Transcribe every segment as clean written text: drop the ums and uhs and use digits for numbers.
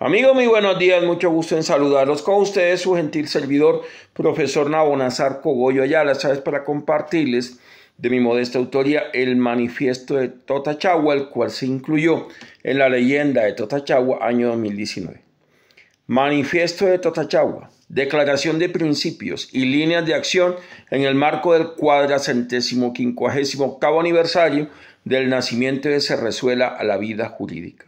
Amigos, muy buenos días, mucho gusto en saludarlos con ustedes, su gentil servidor, profesor Nabonazar Cogollo Ayala, esta vez para compartirles de mi modesta autoría el manifiesto de Totachagua, el cual se incluyó en la leyenda de Totachagua, año 2019. Manifiesto de Totachagua, declaración de principios y líneas de acción en el marco del 458º aniversario del nacimiento de Cerrezuela a la vida jurídica.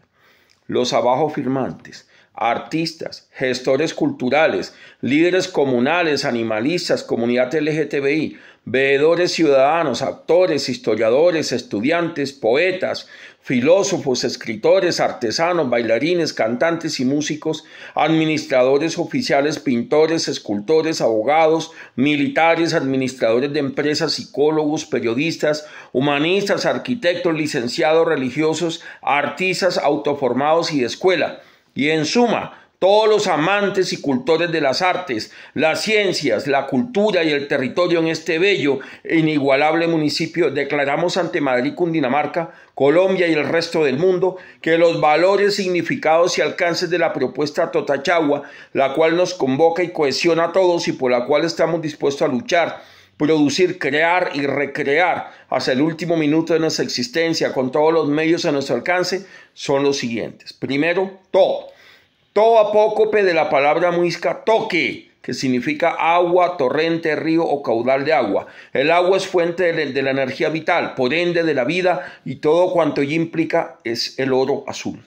Los abajo firmantes, artistas, gestores culturales, líderes comunales, animalistas, comunidad LGTBI, veedores ciudadanos, actores, historiadores, estudiantes, poetas, filósofos, escritores, artesanos, bailarines, cantantes y músicos, administradores oficiales, pintores, escultores, abogados, militares, administradores de empresas, psicólogos, periodistas, humanistas, arquitectos, licenciados, religiosos, artistas, autoformados y de escuela. Y en suma, todos los amantes y cultores de las artes, las ciencias, la cultura y el territorio en este bello e inigualable municipio, declaramos ante Madrid, Cundinamarca, Colombia y el resto del mundo que los valores, significados y alcances de la propuesta Totachagua, la cual nos convoca y cohesiona a todos y por la cual estamos dispuestos a luchar, producir, crear y recrear hasta el último minuto de nuestra existencia con todos los medios a nuestro alcance, son los siguientes. Primero, todo apócope de la palabra muisca toque, que significa agua, torrente, río o caudal de agua. El agua es fuente de la energía vital, por ende de la vida, y todo cuanto ella implica es el oro azul.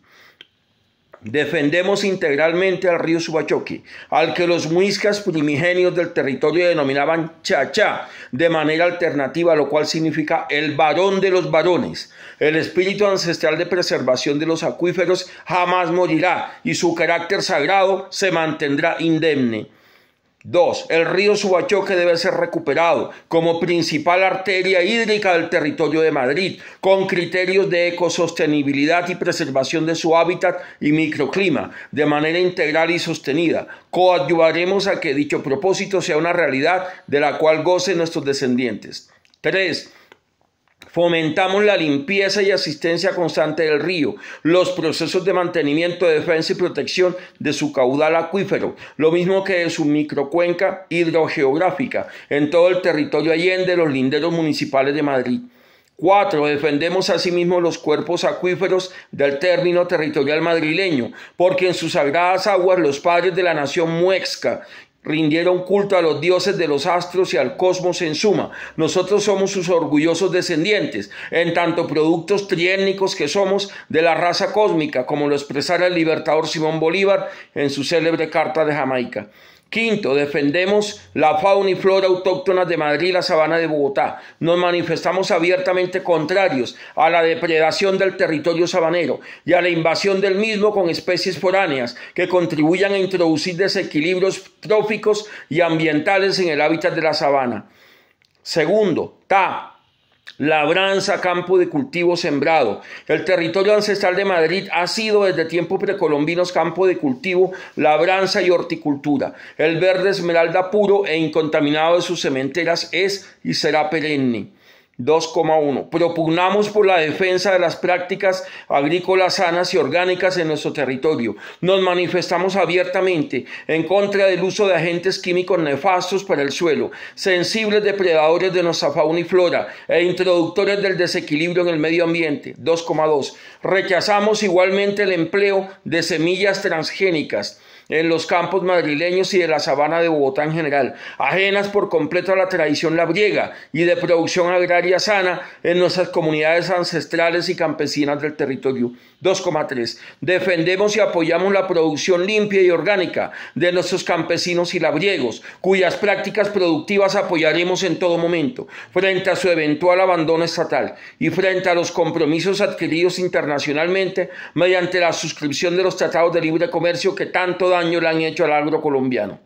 Defendemos integralmente al río Subachoque, al que los muiscas primigenios del territorio denominaban Chachá, de manera alternativa, lo cual significa el varón de los varones. El espíritu ancestral de preservación de los acuíferos jamás morirá y su carácter sagrado se mantendrá indemne. 2. El río Subachoque debe ser recuperado como principal arteria hídrica del territorio de Madrid, con criterios de ecosostenibilidad y preservación de su hábitat y microclima, de manera integral y sostenida. Coadyuvaremos a que dicho propósito sea una realidad de la cual gocen nuestros descendientes. 3. Fomentamos la limpieza y asistencia constante del río, los procesos de mantenimiento, defensa y protección de su caudal acuífero, lo mismo que de su microcuenca hidrogeográfica en todo el territorio allende los linderos municipales de Madrid. 4. Defendemos asimismo los cuerpos acuíferos del término territorial madrileño, porque en sus sagradas aguas los padres de la nación muexca rindieron culto a los dioses de los astros y al cosmos en suma. Nosotros somos sus orgullosos descendientes, en tanto productos triétnicos que somos de la raza cósmica, como lo expresara el libertador Simón Bolívar en su célebre Carta de Jamaica. 5. Defendemos la fauna y flora autóctonas de Madrid y la sabana de Bogotá. Nos manifestamos abiertamente contrarios a la depredación del territorio sabanero y a la invasión del mismo con especies foráneas que contribuyan a introducir desequilibrios tróficos y ambientales en el hábitat de la sabana. 2. Labranza, campo de cultivo sembrado. El territorio ancestral de Madrid ha sido desde tiempos precolombinos campo de cultivo, labranza y horticultura. El verde esmeralda puro e incontaminado de sus cementeras es y será perenne. 2,1. Propugnamos por la defensa de las prácticas agrícolas sanas y orgánicas en nuestro territorio. Nos manifestamos abiertamente en contra del uso de agentes químicos nefastos para el suelo, sensibles depredadores de nuestra fauna y flora e introductores del desequilibrio en el medio ambiente. 2,2. Rechazamos igualmente el empleo de semillas transgénicas en los campos madrileños y de la sabana de Bogotá en general, ajenas por completo a la tradición labriega y de producción agraria sana en nuestras comunidades ancestrales y campesinas del territorio. 2,3. Defendemos y apoyamos la producción limpia y orgánica de nuestros campesinos y labriegos, cuyas prácticas productivas apoyaremos en todo momento, frente a su eventual abandono estatal y frente a los compromisos adquiridos internacionalmente mediante la suscripción de los tratados de libre comercio que tanto daño le han hecho al agro colombiano.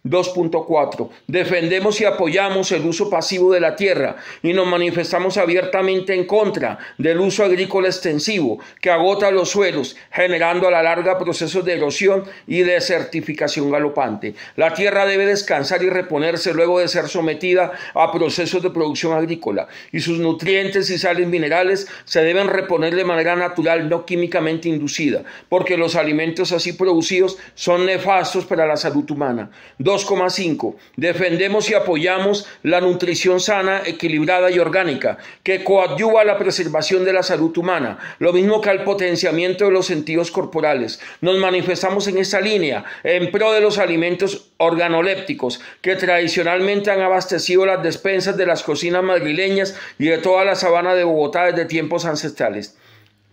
2.4. Defendemos y apoyamos el uso pasivo de la tierra y nos manifestamos abiertamente en contra del uso agrícola extensivo que agota los suelos, generando a la larga procesos de erosión y desertificación galopante. La tierra debe descansar y reponerse luego de ser sometida a procesos de producción agrícola y sus nutrientes y sales minerales se deben reponer de manera natural, no químicamente inducida, porque los alimentos así producidos son nefastos para la salud humana. 2.5. Defendemos y apoyamos la nutrición sana, equilibrada y orgánica, que coadyuva a la preservación de la salud humana, lo mismo que al potenciamiento de los sentidos corporales. Nos manifestamos en esta línea en pro de los alimentos organolépticos que tradicionalmente han abastecido las despensas de las cocinas madrileñas y de toda la sabana de Bogotá desde tiempos ancestrales.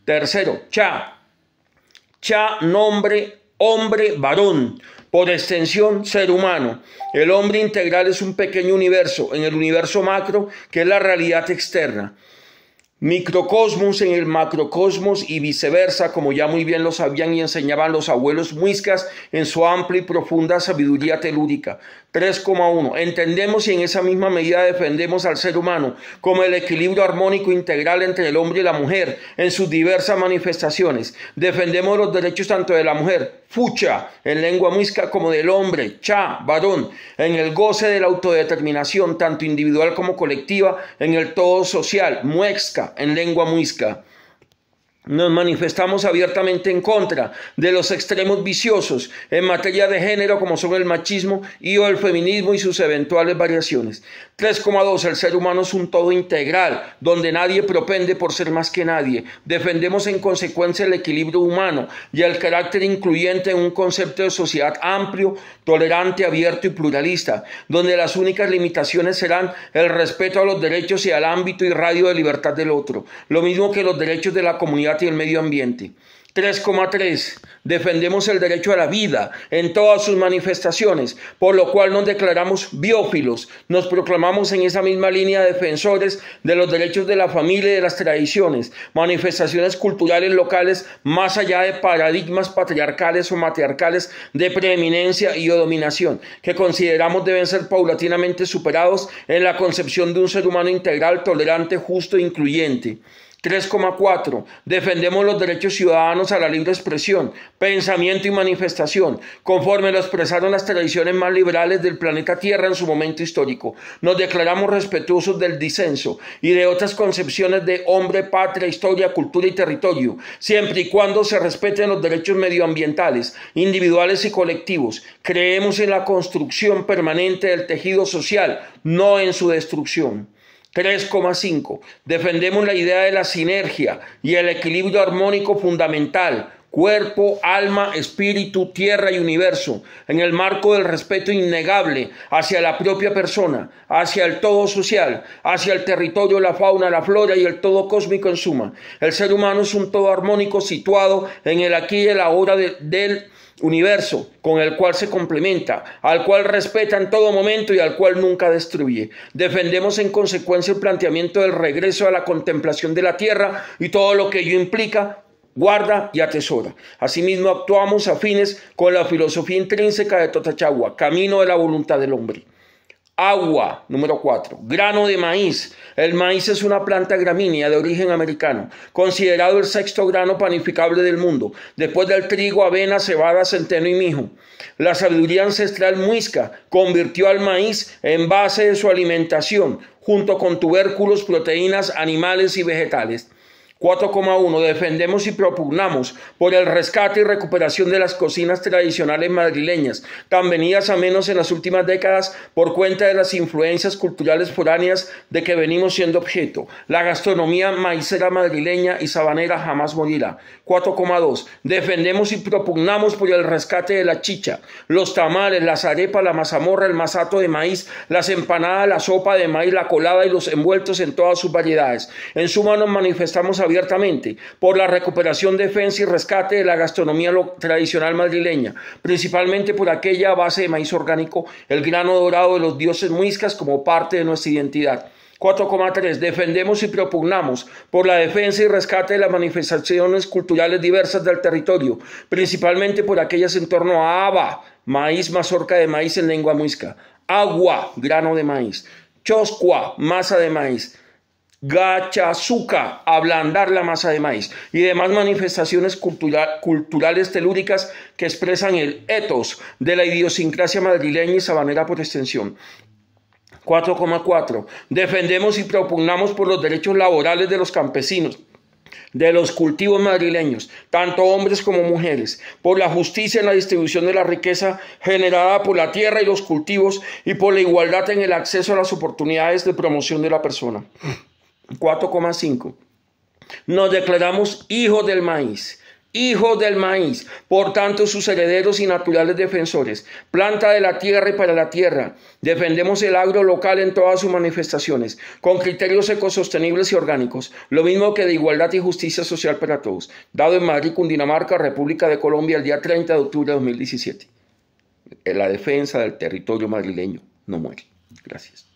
Tercero, Cha. Cha, nombre, hombre, varón. Por extensión, ser humano. El hombre integral es un pequeño universo en el universo macro que es la realidad externa. Microcosmos en el macrocosmos y viceversa, como ya muy bien lo sabían y enseñaban los abuelos muiscas en su amplia y profunda sabiduría telúrica. 3.1. Entendemos y en esa misma medida defendemos al ser humano como el equilibrio armónico integral entre el hombre y la mujer en sus diversas manifestaciones. Defendemos los derechos tanto de la mujer, fucha, en lengua muisca, como del hombre, cha, varón, en el goce de la autodeterminación, tanto individual como colectiva, en el todo social, muexca, en lengua muisca. Nos manifestamos abiertamente en contra de los extremos viciosos en materia de género como son el machismo y o el feminismo y sus eventuales variaciones. 3.2. El ser humano es un todo integral, donde nadie propende por ser más que nadie. Defendemos en consecuencia el equilibrio humano y el carácter incluyente en un concepto de sociedad amplio, tolerante, abierto y pluralista, donde las únicas limitaciones serán el respeto a los derechos y al ámbito y radio de libertad del otro, lo mismo que los derechos de la comunidad y el medio ambiente. 3.3. Defendemos el derecho a la vida en todas sus manifestaciones, por lo cual nos declaramos biófilos. Nos proclamamos en esa misma línea defensores de los derechos de la familia y de las tradiciones, manifestaciones culturales locales más allá de paradigmas patriarcales o matriarcales de preeminencia y o dominación, que consideramos deben ser paulatinamente superados en la concepción de un ser humano integral, tolerante, justo e incluyente. 3.4. Defendemos los derechos ciudadanos a la libre expresión, pensamiento y manifestación, conforme lo expresaron las tradiciones más liberales del planeta Tierra en su momento histórico. Nos declaramos respetuosos del disenso y de otras concepciones de hombre, patria, historia, cultura y territorio, siempre y cuando se respeten los derechos medioambientales, individuales y colectivos. Creemos en la construcción permanente del tejido social, no en su destrucción. 3.5. Defendemos la idea de la sinergia y el equilibrio armónico fundamental, cuerpo, alma, espíritu, tierra y universo, en el marco del respeto innegable hacia la propia persona, hacia el todo social, hacia el territorio, la fauna, la flora y el todo cósmico en suma. El ser humano es un todo armónico situado en el aquí y el ahora del universo, con el cual se complementa, al cual respeta en todo momento y al cual nunca destruye. Defendemos en consecuencia el planteamiento del regreso a la contemplación de la tierra y todo lo que ello implica, guarda y atesora. Asimismo, actuamos afines con la filosofía intrínseca de Totachagua, camino de la voluntad del hombre. Agua, número 4. Grano de maíz. El maíz es una planta gramínea de origen americano, considerado el sexto grano panificable del mundo, después del trigo, avena, cebada, centeno y mijo. La sabiduría ancestral muisca convirtió al maíz en base de su alimentación, junto con tubérculos, proteínas, animales y vegetales. 4.1. Defendemos y propugnamos por el rescate y recuperación de las cocinas tradicionales madrileñas, tan venidas a menos en las últimas décadas por cuenta de las influencias culturales foráneas de que venimos siendo objeto. La gastronomía maicera madrileña y sabanera jamás morirá. 4.2. Defendemos y propugnamos por el rescate de la chicha, los tamales, las arepas, la mazamorra, el masato de maíz, las empanadas, la sopa de maíz, la colada y los envueltos en todas sus variedades. En suma, nos manifestamos abiertamente abiertamente por la recuperación, defensa y rescate de la gastronomía tradicional madrileña, principalmente por aquella a base de maíz orgánico, el grano dorado de los dioses muiscas como parte de nuestra identidad. 4,3. Defendemos y propugnamos por la defensa y rescate de las manifestaciones culturales diversas del territorio, principalmente por aquellas en torno a haba, maíz, mazorca de maíz en lengua muisca, agua, grano de maíz, choscua, masa de maíz, gachazuca, ablandar la masa de maíz, y demás manifestaciones culturales telúricas que expresan el ethos de la idiosincrasia madrileña y sabanera por extensión. 4,4. Defendemos y propugnamos por los derechos laborales de los campesinos, de los cultivos madrileños, tanto hombres como mujeres, por la justicia en la distribución de la riqueza generada por la tierra y los cultivos y por la igualdad en el acceso a las oportunidades de promoción de la persona. 4,5. Nos declaramos hijos del maíz. Hijos del maíz, por tanto sus herederos y naturales defensores, planta de la tierra y para la tierra. Defendemos el agro local en todas sus manifestaciones, con criterios ecosostenibles y orgánicos, lo mismo que de igualdad y justicia social para todos. Dado en Madrid, Cundinamarca, República de Colombia, el día 30 de octubre de 2017. La defensa del territorio madrileño no muere. Gracias.